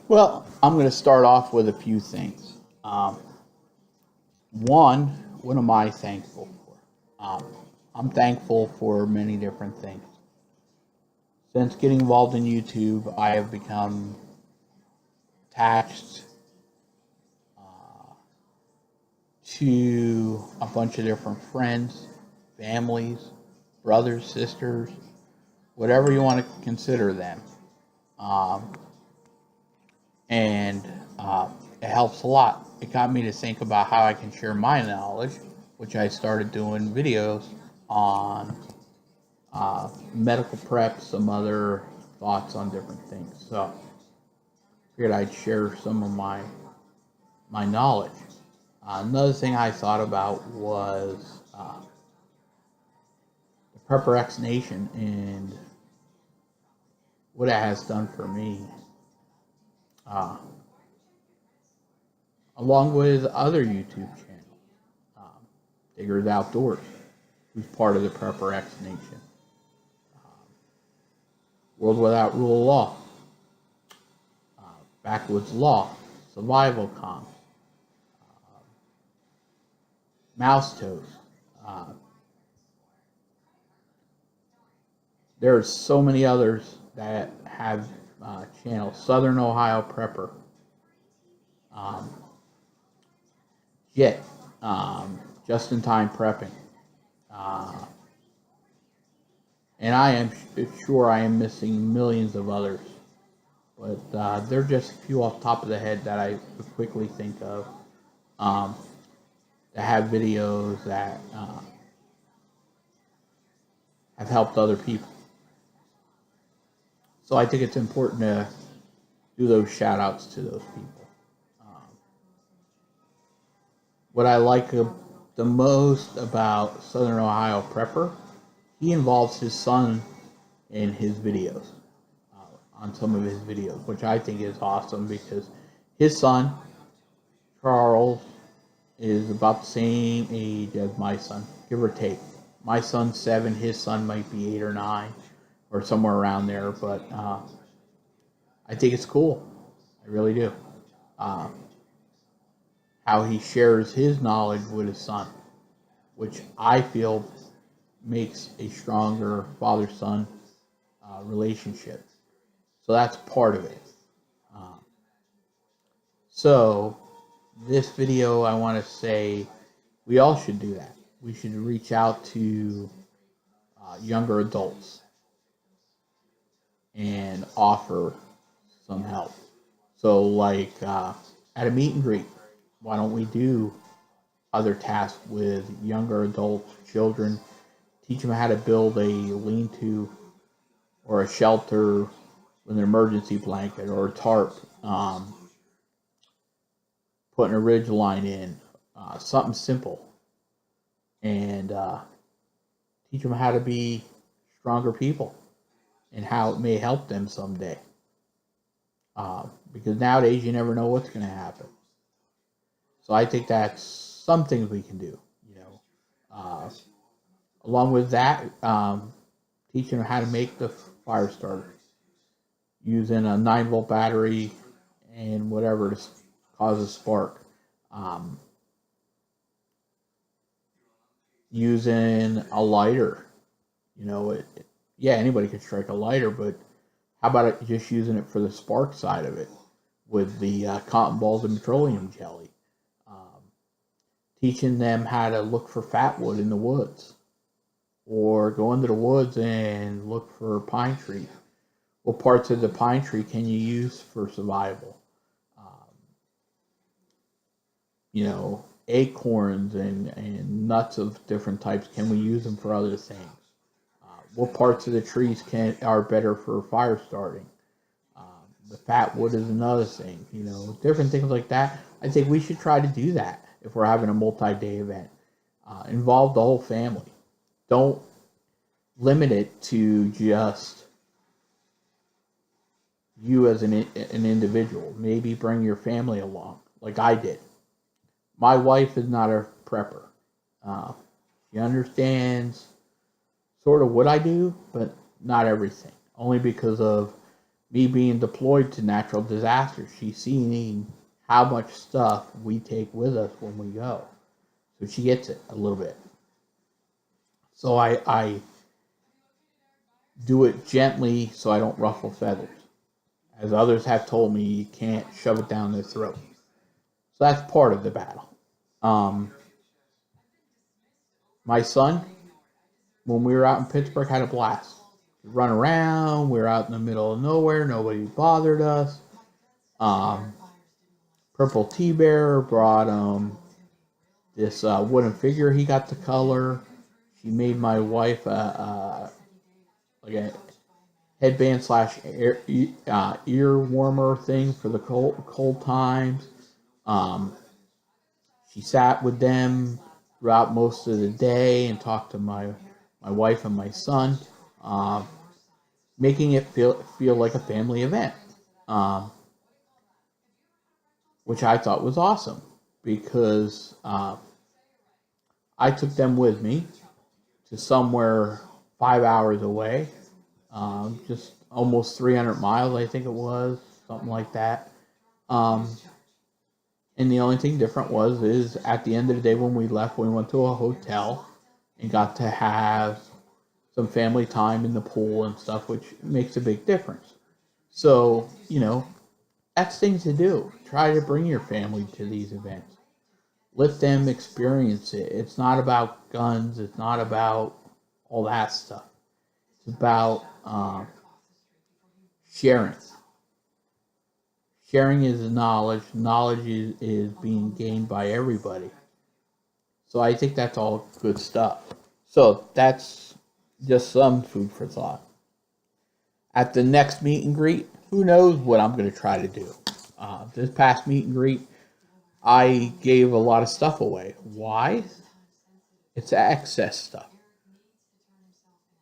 Well, I'm going to start off with a few things. Um, One, what am I thankful for? I'm thankful for many different things. Since getting involved in YouTube, I have become attached to a bunch of different friends, families, brothers, sisters, whatever you want to consider them. Um, and it helps a lot. It got me to think about how I can share my knowledge, which I started doing videos on medical prep, some other thoughts on different things. So I figured I'd share some of my knowledge. Another thing I thought about was the Prepper X Nation and what it has done for me, uh, along with other YouTube channels. Diggers Outdoors, who's part of the Prepper X Nation. World Without Rule of Law, Backwoods Law, Survival Con, Mouse Toes. Uh, there's so many others that have channels. Southern Ohio Prepper, um, JIT, Just in Time Prepping. Uh, and I am sure I am missing millions of others. But they're just a few off the top of the head that I would quickly think of um, that have videos that have helped other people. So I think it's important to do those shout outs to those people. Um, what I like the most about Southern Ohio Prepper, he involves his son in his videos, on some of his videos, which I think is awesome because his son, Charles, is about the same age as my son, give or take. My son's 7, his son might be 8 or 9, or somewhere around there. But I think it's cool. I really do. Uh, how he shares his knowledge with his son, which I feel makes a stronger father-son relationship. So that's part of it. Uh, so this video, I want to say we all should do that. We should reach out to younger adults and offer some help. So, like at a meet and greet, why don't we do other tasks with younger adults, children, teach them how to build a lean-to or a shelter with an emergency blanket or a tarp, putting a ridge line in, something simple, and teach them how to be stronger people and how it may help them someday. Because nowadays you never know what's going to happen. So I think that's some things we can do. Uh, Along with that, teaching them how to make the fire starter using a 9-volt battery and whatever to cause a spark. Um, Using a lighter, yeah, anybody can strike a lighter, but how about just using it for the spark side of it with the cotton balls and petroleum jelly? Um, Teaching them how to look for fatwood in the woods or go into the woods and look for pine trees. What parts of the pine tree can you use for survival? Um, Acorns and nuts of different types, can we use them for other things? What parts of the trees are better for fire starting? The fat wood is another thing. Different things like that. I think we should try to do that if we're having a multi-day event. Involve the whole family. Don't limit it to just you as an individual. Maybe bring your family along, like I did. My wife is not a prepper. Uh, she understands sort of what I do, but not everything. Only because of me being deployed to natural disasters, she's seeing how much stuff we take with us when we go. So she gets it a little bit. So I do it gently so I don't ruffle feathers. As others have told me, you can't shove it down their throat. So that's part of the battle. My son, when we were out in Pittsburgh, had a blast. We run around. We were out in the middle of nowhere. Nobody bothered us. Purple Tea Bear brought this wooden figure he got to color. She made my wife like a headband slash ear warmer thing for the cold times. She sat with them throughout most of the day and talked to my wife and my son, making it feel like a family event, which I thought was awesome because I took them with me to somewhere 5 hours away, just almost 300 miles, I think it was, something like that. And the only thing different is at the end of the day when we left, we went to a hotel and got to have some family time in the pool and stuff, which makes a big difference. So, that's things to do. Try to bring your family to these events. Let them experience it. It's not about guns. It's not about all that stuff. It's about sharing. Sharing is knowledge. Knowledge is being gained by everybody. So I think that's all good stuff. So that's just some food for thought. At the next meet and greet, who knows what I'm going to try to do. This past meet and greet, I gave a lot of stuff away. Why? It's excess stuff.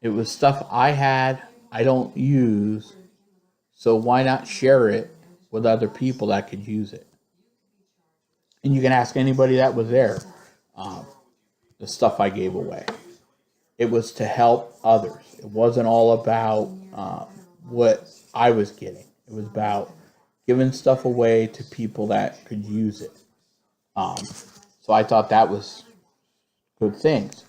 It was stuff I had, I don't use, so why not share it with other people that could use it? And you can ask anybody that was there, the stuff I gave away. It was to help others. It wasn't all about what I was getting. It was about giving stuff away to people that could use it. So I thought that was good things.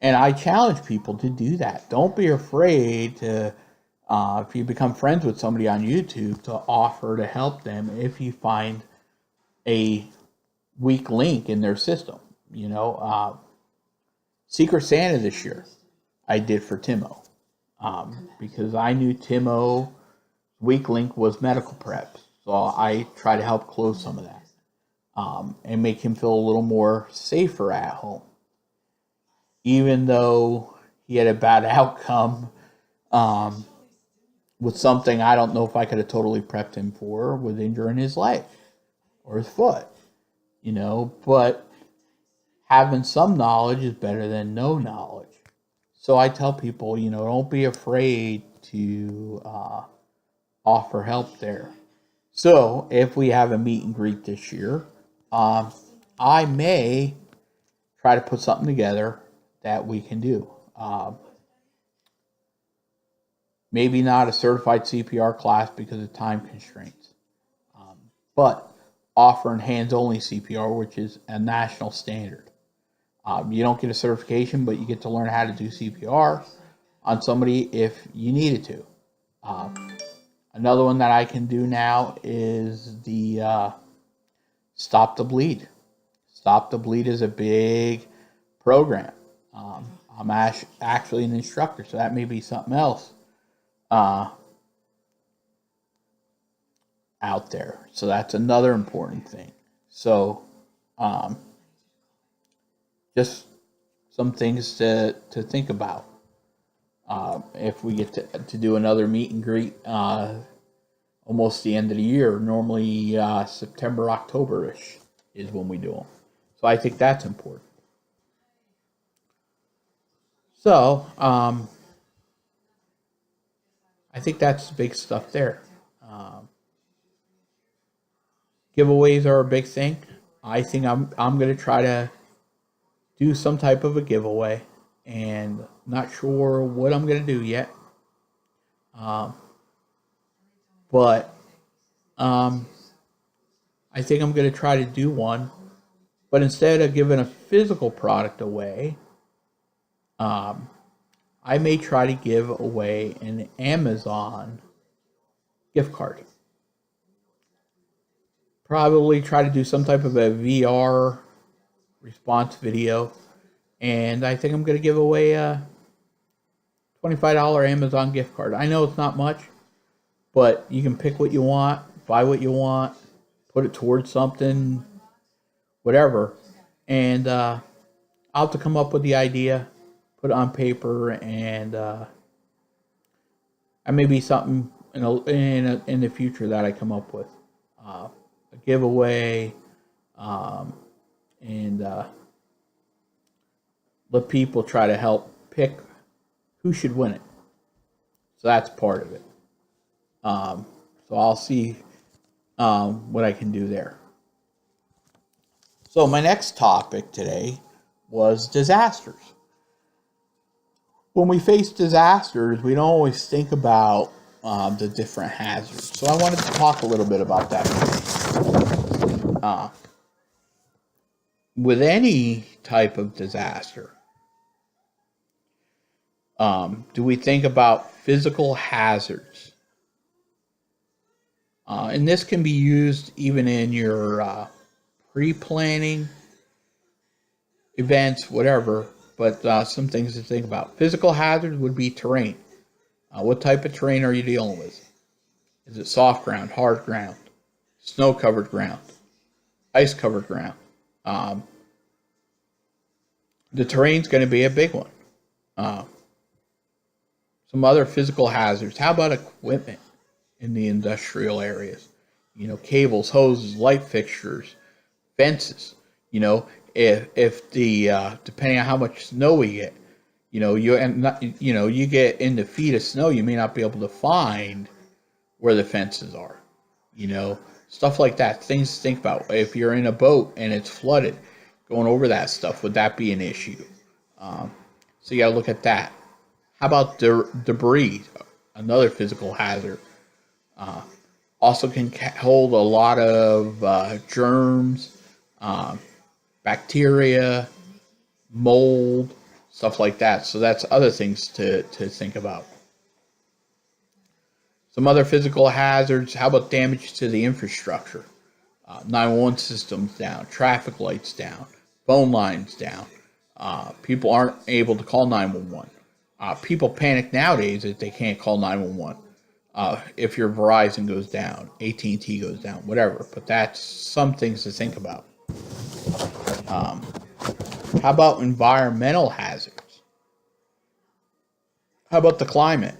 And I challenge people to do that. Don't be afraid to, if you become friends with somebody on YouTube, to offer to help them if you find a weak link in their system. Secret Santa this year, I did for Timo. Because I knew Timo's weak link was medical prep. So I try to help close some of that. And make him feel a little more safer at home. Even though he had a bad outcome with something I don't know if I could have totally prepped him for, with injuring his leg or his foot. But having some knowledge is better than no knowledge. So I tell people, don't be afraid to offer help there. So if we have a meet and greet this year, I may try to put something together that we can do. Maybe not a certified CPR class because of time constraints, but offering hands-only CPR, which is a national standard. You don't get a certification, but you get to learn how to do CPR on somebody if you needed to. Another one that I can do now is the Stop the Bleed. Stop the Bleed is a big program. I'm actually an instructor, so that may be something else out there. So that's another important thing. So just some things to think about. If we get to do another meet and greet almost the end of the year, normally September, October-ish is when we do them. So I think that's important. So, I think that's the big stuff there. Giveaways are a big thing. I think I'm going to try to do some type of a giveaway, and not sure what I'm going to do yet. But I think I'm going to try to do one. But instead of giving a physical product away, I may try to give away an Amazon gift card. Probably try to do some type of a VR response video. And I think I'm going to give away a $25 Amazon gift card. I know it's not much, but you can pick what you want, buy what you want, put it towards something, whatever. And I'll have to come up with the idea, put it on paper, and maybe something in the future that I come up with. A giveaway, and let people try to help pick who should win it. So that's part of it. So I'll see what I can do there. So my next topic today was disasters. When we face disasters, we don't always think about the different hazards. So I wanted to talk a little bit about that today. With any type of disaster, do we think about physical hazards? And this can be used even in your pre-planning events, whatever, but some things to think about. Physical hazards would be terrain. What type of terrain are you dealing with? Is it soft ground, hard ground, snow-covered ground, ice-covered ground? The terrain's going to be a big one. Some other physical hazards. How about equipment in the industrial areas? You know, cables, hoses, light fixtures, fences. You know, if the depending on how much snow we get, you get into feet of snow, you may not be able to find where the fences are. You know, stuff like that. Things to think about. If you're in a boat and it's flooded, going over that stuff, would that be an issue? So you got to look at that. How about debris? Another physical hazard. Also can hold a lot of germs, bacteria, mold, stuff like that. So that's other things to think about. Some other physical hazards. How about damage to the infrastructure? 911 systems down, traffic lights down, phone lines down. People aren't able to call 911. People panic nowadays that they can't call 911. If your Verizon goes down, AT&T goes down, whatever. But that's some things to think about. How about environmental hazards? How about the climate?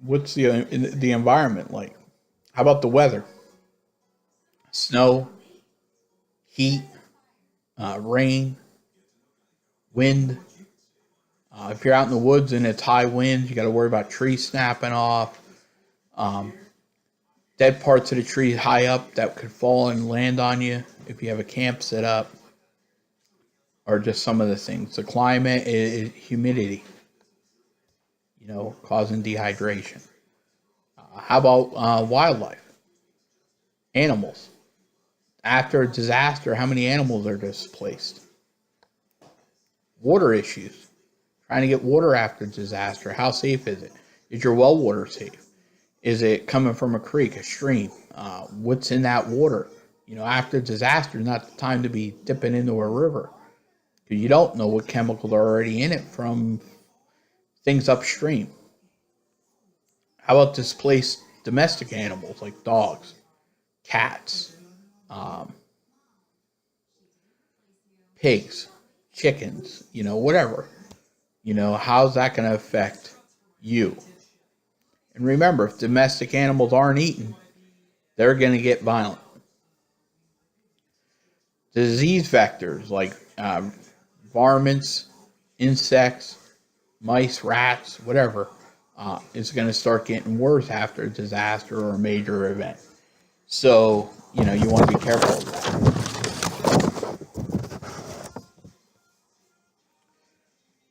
What's the environment like? How about the weather? Snow, heat, rain, wind. If you're out in the woods and it's high winds, you got to worry about trees snapping off. Dead parts of the tree high up that could fall and land on you if you have a camp set up. Or just some of the things. The climate is humidity, causing dehydration. How about wildlife? Animals. After a disaster, how many animals are displaced? Water issues. Trying to get water after disaster. How safe is it? Is your well water safe? Is it coming from a creek, a stream? What's in that water? After disaster, not the time to be dipping into a river. Because you don't know what chemicals are already in it from things upstream. How about displaced domestic animals like dogs, cats, pigs, chickens, whatever. How's that going to affect you? And remember, if domestic animals aren't eaten, they're going to get violent. Disease vectors like varmints, insects, mice, rats, whatever, is going to start getting worse after a disaster or a major event. So, you want to be careful of that.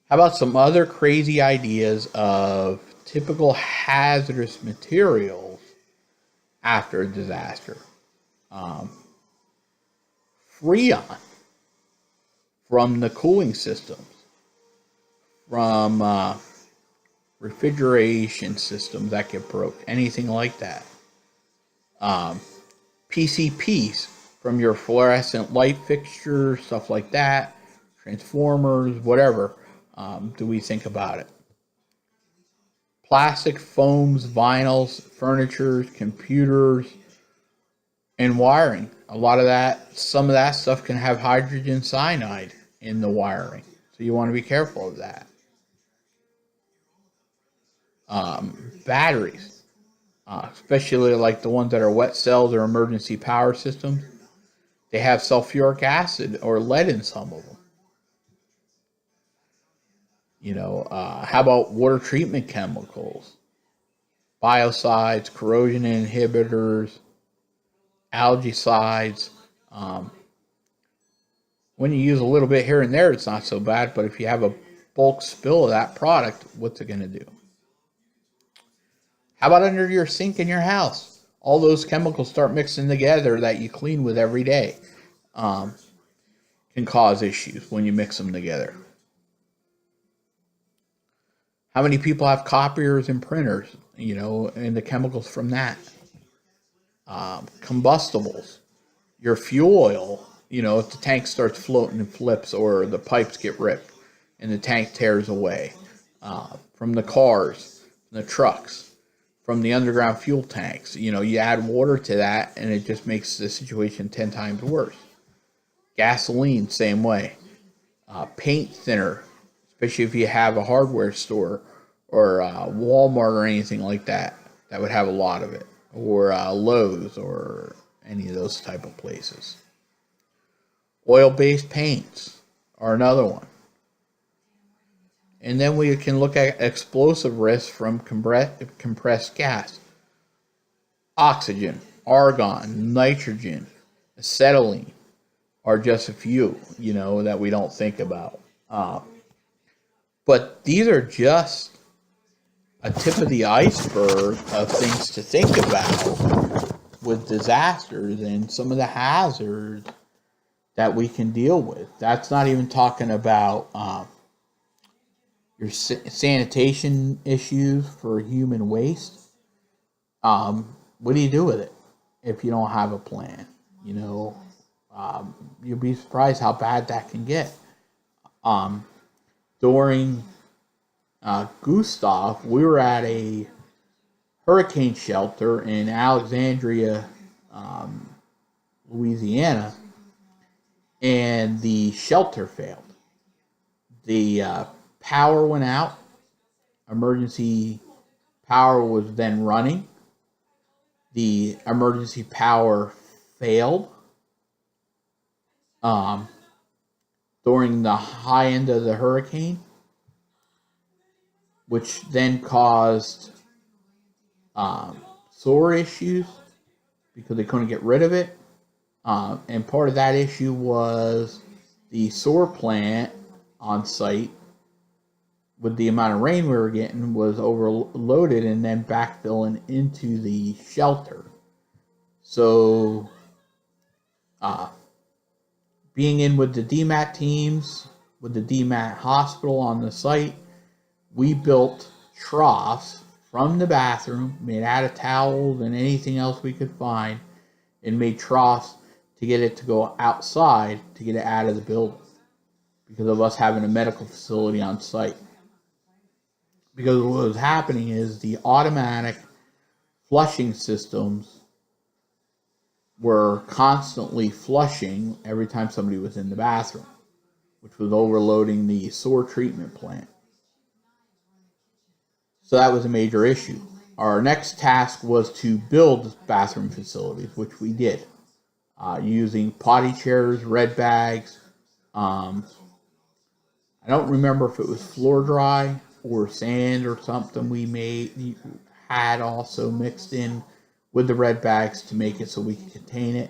How about some other crazy ideas of typical hazardous materials after a disaster. Freon from the cooling systems, from refrigeration systems that get broke, anything like that. PCPs from your fluorescent light fixtures, stuff like that, transformers, whatever. Do we think about it? Plastic, foams, vinyls, furniture, computers, and wiring. A lot of that, some of that stuff can have hydrogen cyanide in the wiring. So you want to be careful of that. Batteries, especially like the ones that are wet cells or emergency power systems, they have sulfuric acid or lead in some of them. How about water treatment chemicals, biocides, corrosion inhibitors, algicides. When you use a little bit here and there, it's not so bad, but if you have a bulk spill of that product, what's it going to do? How about under your sink in your house? All those chemicals start mixing together that you clean with every day. Can cause issues when you mix them together. How many people have copiers and printers, and the chemicals from that? Combustibles. Your fuel oil, if the tank starts floating and flips or the pipes get ripped and the tank tears away. From the cars, the trucks, from the underground fuel tanks. You add water to that and it just makes the situation 10 times worse. Gasoline, same way. Paint thinner, especially if you have a hardware store or Walmart or anything like that, that would have a lot of it. Or Lowe's or any of those type of places. Oil-based paints are another one. And then we can look at explosive risks from compressed gas. Oxygen, argon, nitrogen, acetylene are just a few, that we don't think about. But these are just a tip of the iceberg of things to think about with disasters and some of the hazards that we can deal with. That's not even talking about your sanitation issues for human waste. What do you do with it if you don't have a plan? You'll be surprised how bad that can get. During Gustav, we were at a hurricane shelter in Alexandria, Louisiana, and the shelter failed. The power went out. Emergency power was then running. The emergency power failed during the high end of the hurricane, which then caused sewer issues because they couldn't get rid of it. And part of that issue was the sewer plant on site, with the amount of rain we were getting, was overloaded and then backfilling into the shelter. So, being in with the DMAT teams, with the DMAT hospital on the site, we built troughs from the bathroom, made out of towels and anything else we could find, and made troughs to get it to go outside to get it out of the building because of us having a medical facility on site. Because what was happening is the automatic flushing systems were constantly flushing every time somebody was in the bathroom, which was overloading the sewer treatment plant. So that was a major issue. Our next task was to build bathroom facilities, which we did, using potty chairs, red bags. I don't remember if it was floor dry or sand or something we had also mixed in with the red bags to make it so we could contain it.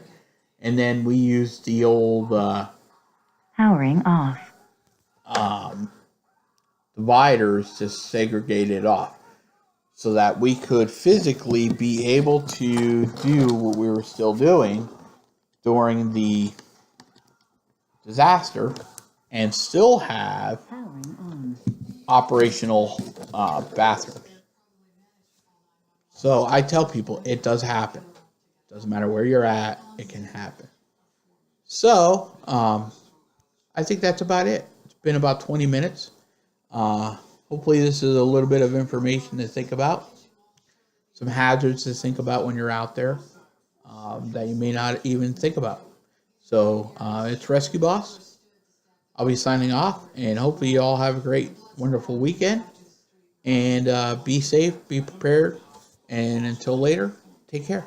And then we used the old powering off dividers to segregate it off. so that we could physically be able to do what we were still doing during the disaster and still have Powering on. operational bathrooms. So I tell people it does happen. Doesn't matter where you're at, it can happen. So I think that's about it. It's been about 20 minutes. Hopefully this is a little bit of information to think about. Some hazards to think about when you're out there that you may not even think about. So it's Rescue Boss. I'll be signing off, and hopefully you all have a great, wonderful weekend. And be safe, be prepared, and until later, take care.